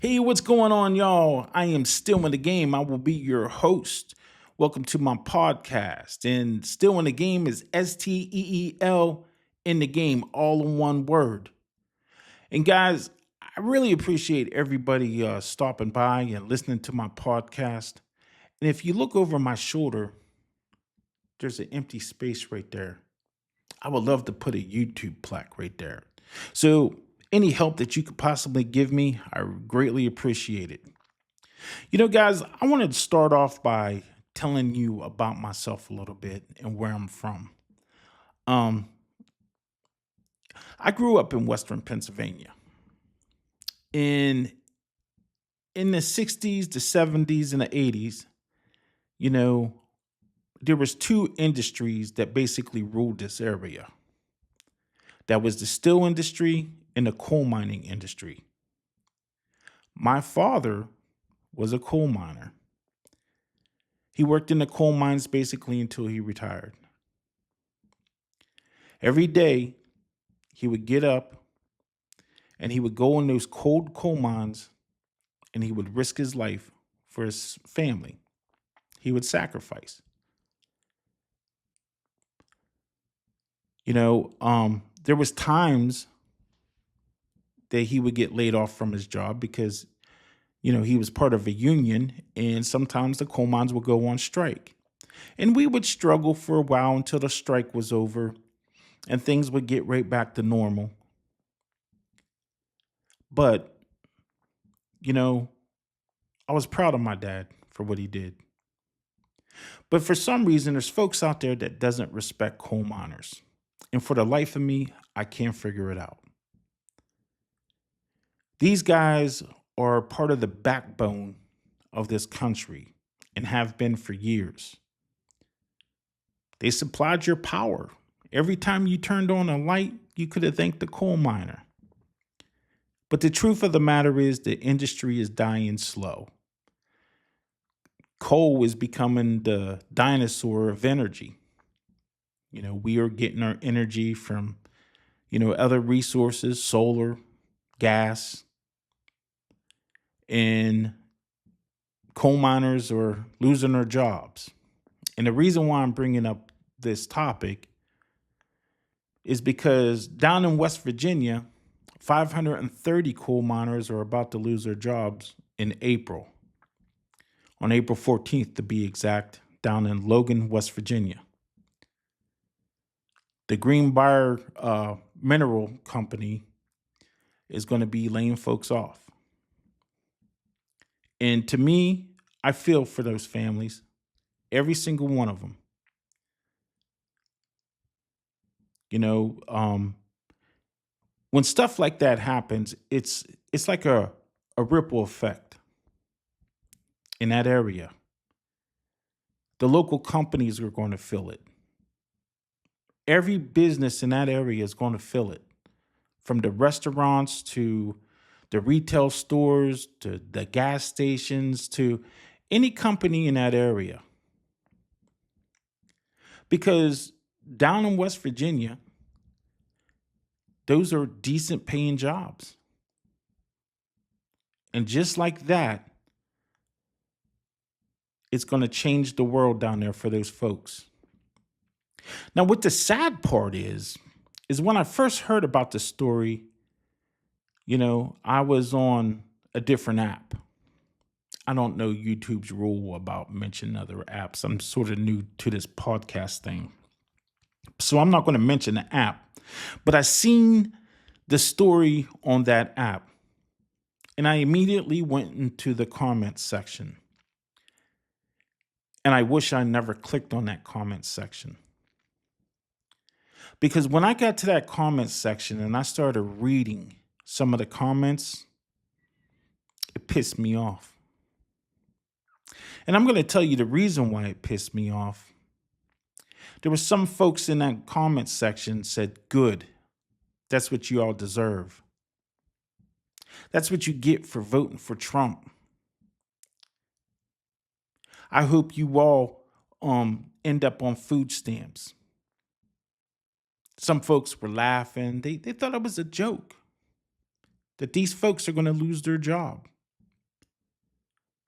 Hey, what's going on, y'all? I am still in the game. I will be your host. Welcome to my podcast. And still in the game is STEEL in the game, all in one word. And guys, I really appreciate everybody stopping by and listening to my podcast. And if you look over my shoulder, there's an empty space right there. I would love to put a YouTube plaque right there. So, any help that you could possibly give me, I greatly appreciate it. Guys, I wanted to start off by telling you about myself a little bit and where I'm from. Um, I grew up in Western Pennsylvania. In in the 60s, the 70s, and the 80s, you know, there was two industries that basically ruled this area. That was the steel industry and the coal mining industry. My father was a coal miner. He worked in the coal mines basically until he retired. Every day, he would get up and he would go in those cold coal mines and he would risk his life for his family. He would sacrifice. There was times that he would get laid off from his job because he was part of a union, and sometimes the coal mines would go on strike. And we would struggle for a while until the strike was over and things would get right back to normal. But, you know, I was proud of my dad for what he did. But for some reason, there's folks out there that doesn't respect coal miners. And for the life of me, I can't figure it out. These guys are part of the backbone of this country and have been for years. They supplied your power. Every time you turned on a light, you could have thanked the coal miner. But the truth of the matter is the industry is dying slow. Coal is becoming the dinosaur of energy. We are getting our energy from, other resources, solar, gas, and coal miners are losing their jobs. And the reason why I'm bringing up this topic is because down in West Virginia, 530 coal miners are about to lose their jobs in April, on April 14th to be exact, down in Logan, West Virginia. The Greenbrier Mineral Company is going to be laying folks off. And to me, I feel for those families, every single one of them. You know, um, when stuff like that happens, it's like a ripple effect in that area. The local companies are going to feel it. Every business in that area is going to feel it, from the restaurants to the retail stores to the gas stations to any company in that area. Because down in West Virginia, those are decent paying jobs. And just like that, it's going to change the world down there for those folks. Now, what the sad part is when I first heard about the story, I was on a different app. I don't know YouTube's rule about mentioning other apps. I'm sort of new to this podcast thing. So I'm not going to mention the app, but I seen the story on that app and I immediately went into the comments section. And I wish I never clicked on that comment section. Because when I got to that comment section and I started reading some of the comments, it pissed me off. And I'm going to tell you the reason why it pissed me off. There were some folks in that comment section said, good, that's what you all deserve. That's what you get for voting for Trump. I hope you all end up on food stamps. Some folks were laughing. They thought it was a joke that these folks are going to lose their job.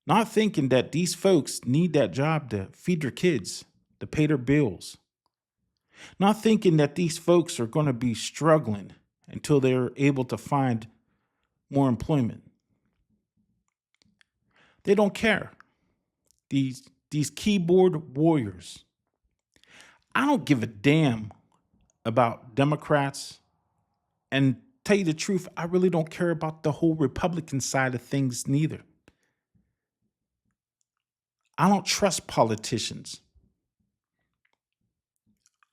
not thinking that these folks need that job to feed their kids, to pay their bills, not thinking that these folks are going to be struggling until they're able to find more employment. They don't care. These keyboard warriors. I don't give a damn about Democrats. And tell you the truth, I really don't care about the whole Republican side of things neither. I don't trust politicians.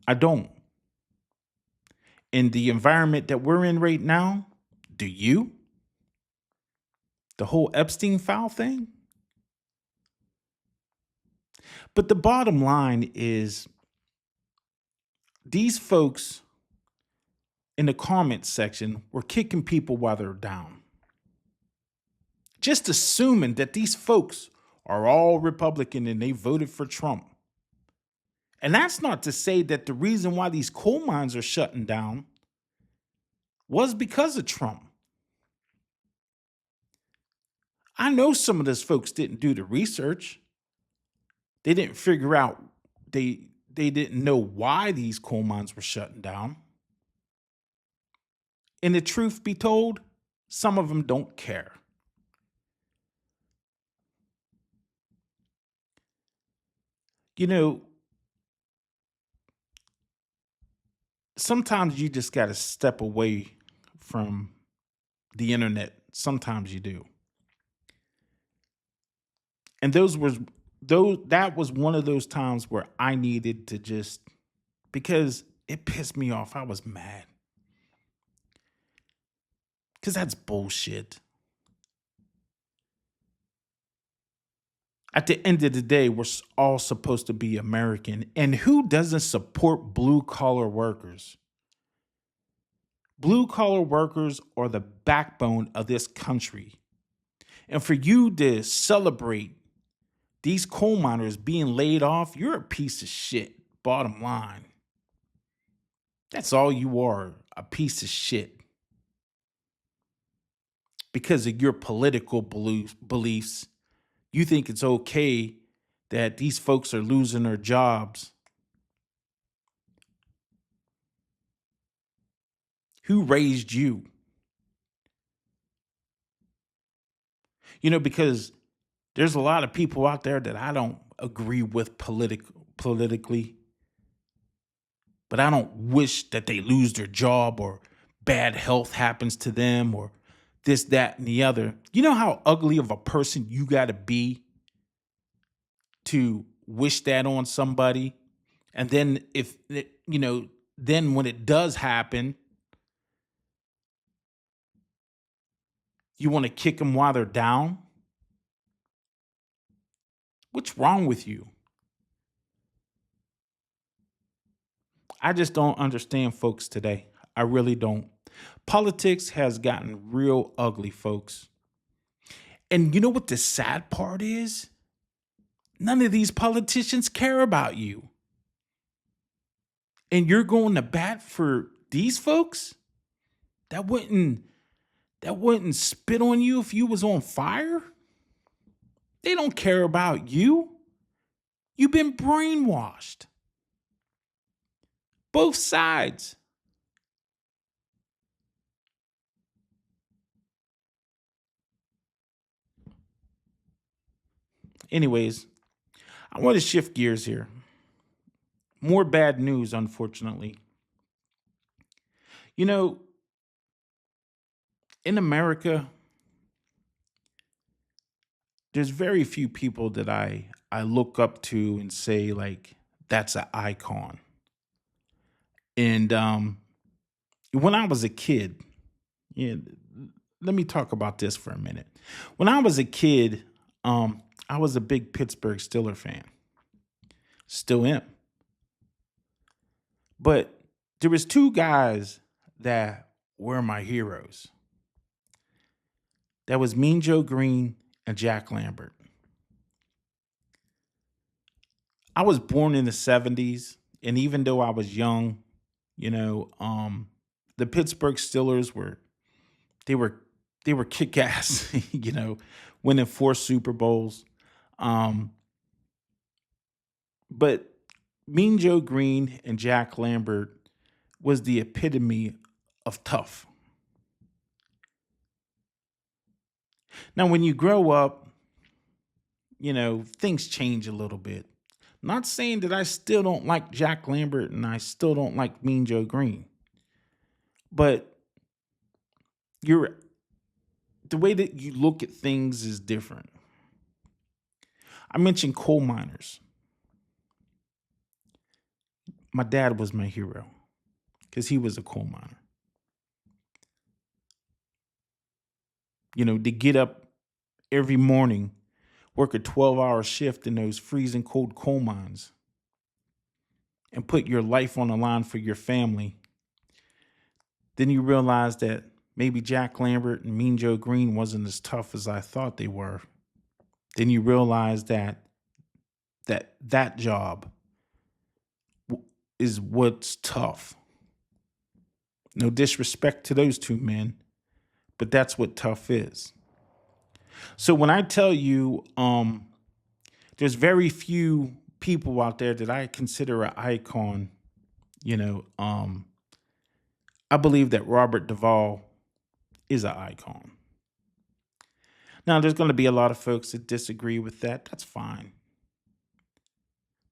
I don't. In the environment that we're in right now, do you? The whole Epstein file thing? But the bottom line is these folks in the comment section were kicking people while they're down. Just assuming that these folks are all Republican and they voted for Trump. And that's not to say that the reason why these coal mines are shutting down was because of Trump. I know some of those folks didn't do the research. They didn't figure out, they didn't know why these coal mines were shutting down. And the truth be told, some of them don't care. You know, sometimes you just got to step away from the internet. Sometimes you do. And that was one of those times where I needed to just, because it pissed me off. I was mad. Because that's bullshit. At the end of the day, we're all supposed to be American. And who doesn't support blue collar workers? Blue collar workers are the backbone of this country. And for you to celebrate these coal miners being laid off, you're a piece of shit. Bottom line. That's all you are, a piece of shit. Because of your political beliefs, you think it's okay that these folks are losing their jobs. Who raised you? You know, because there's a lot of people out there that I don't agree with politically, but I don't wish that they lose their job or bad health happens to them or this, that, and the other. You know how ugly of a person you got to be to wish that on somebody? And then then when it does happen, you want to kick them while they're down? What's wrong with you? I just don't understand folks today. I really don't. Politics has gotten real ugly, folks. And you know what the sad part is? None of these politicians care about you. And you're going to bat for these folks? That wouldn't spit on you if you was on fire? They don't care about you. You've been brainwashed. Both sides. Anyways, I want to shift gears here. More bad news, unfortunately. You know, in America, there's very few people that I look up to and say, like, that's an icon. And when I was a kid, yeah, let me talk about this for a minute. When I was a kid, I was a big Pittsburgh Steelers fan. Still am. But there was two guys that were my heroes. That was Mean Joe Green and Jack Lambert. I was born in the 70s, and even though I was young, the Pittsburgh Steelers were kick ass. winning 4 Super Bowls. Um, but Mean Joe Green and Jack Lambert was the epitome of tough. Now, when you grow up, things change a little bit. Not saying that I still don't like Jack Lambert and I still don't like Mean Joe Green, but you're the way that you look at things is different. I mentioned coal miners. My dad was my hero because he was a coal miner. To get up every morning, work a 12-hour shift in those freezing cold coal mines, and put your life on the line for your family. Then you realize that maybe Jack Lambert and Mean Joe Green wasn't as tough as I thought they were. Then you realize that job is what's tough. No disrespect to those two men, but that's what tough is. So when I tell you, there's very few people out there that I consider an icon. I believe that Robert Duvall is an icon. Now, there's going to be a lot of folks that disagree with that. That's fine.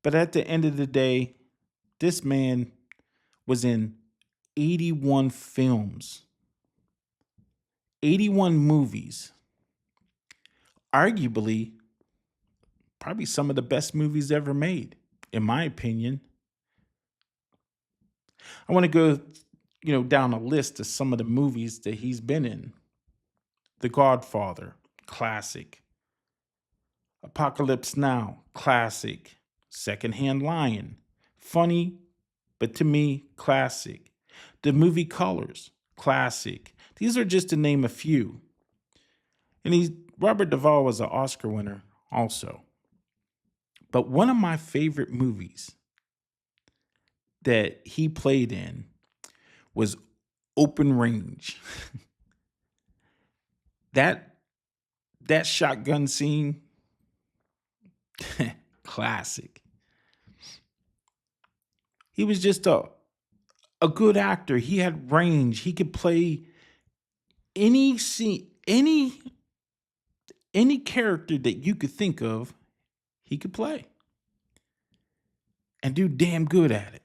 But at the end of the day, this man was in 81 films, 81 movies, arguably probably some of the best movies ever made, in my opinion. I want to go, down a list of some of the movies that he's been in. The Godfather, classic. Apocalypse Now, classic. Secondhand Lion, funny, but to me, classic. The movie Colors, classic. These are just to name a few. And Robert Duvall was an Oscar winner also. But one of my favorite movies that he played in was Open Range. that shotgun scene, classic. He was just a good actor. He had range. He could play any scene, any character that you could think of, he could play and do damn good at it.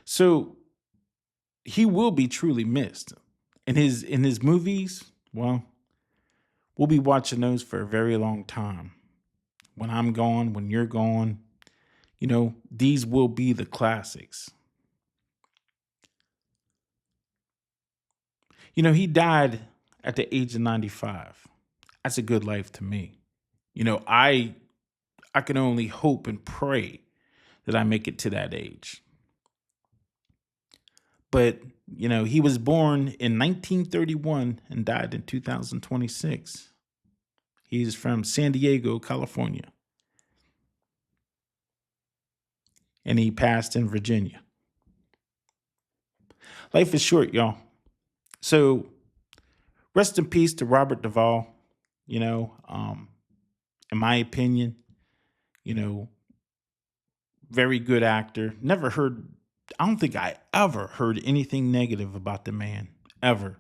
So he will be truly missed. In his movies, well, we'll be watching those for a very long time. When I'm gone, when you're gone, these will be the classics. He died at the age of 95. That's a good life to me. I can only hope and pray that I make it to that age. But, he was born in 1931 and died in 2026. He's from San Diego, California. And he passed in Virginia. Life is short, y'all. So rest in peace to Robert Duvall. In my opinion, very good actor. I don't think I ever heard anything negative about the man, ever.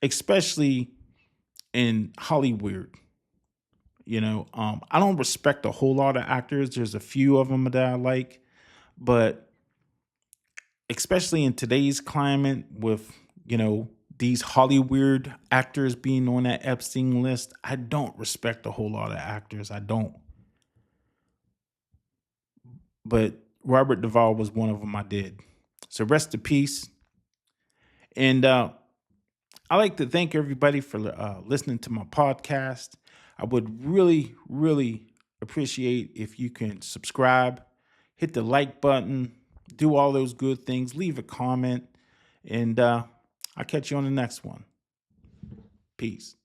Especially in Hollywood. I don't respect a whole lot of actors. There's a few of them that I like, but especially in today's climate with, these Hollywood actors being on that Epstein list, I don't respect a whole lot of actors. I don't. But Robert Duvall was one of them I did. So rest in peace. And I'd like to thank everybody for listening to my podcast. I would really, really appreciate if you can subscribe, hit the like button, do all those good things, leave a comment, and I'll catch you on the next one. Peace.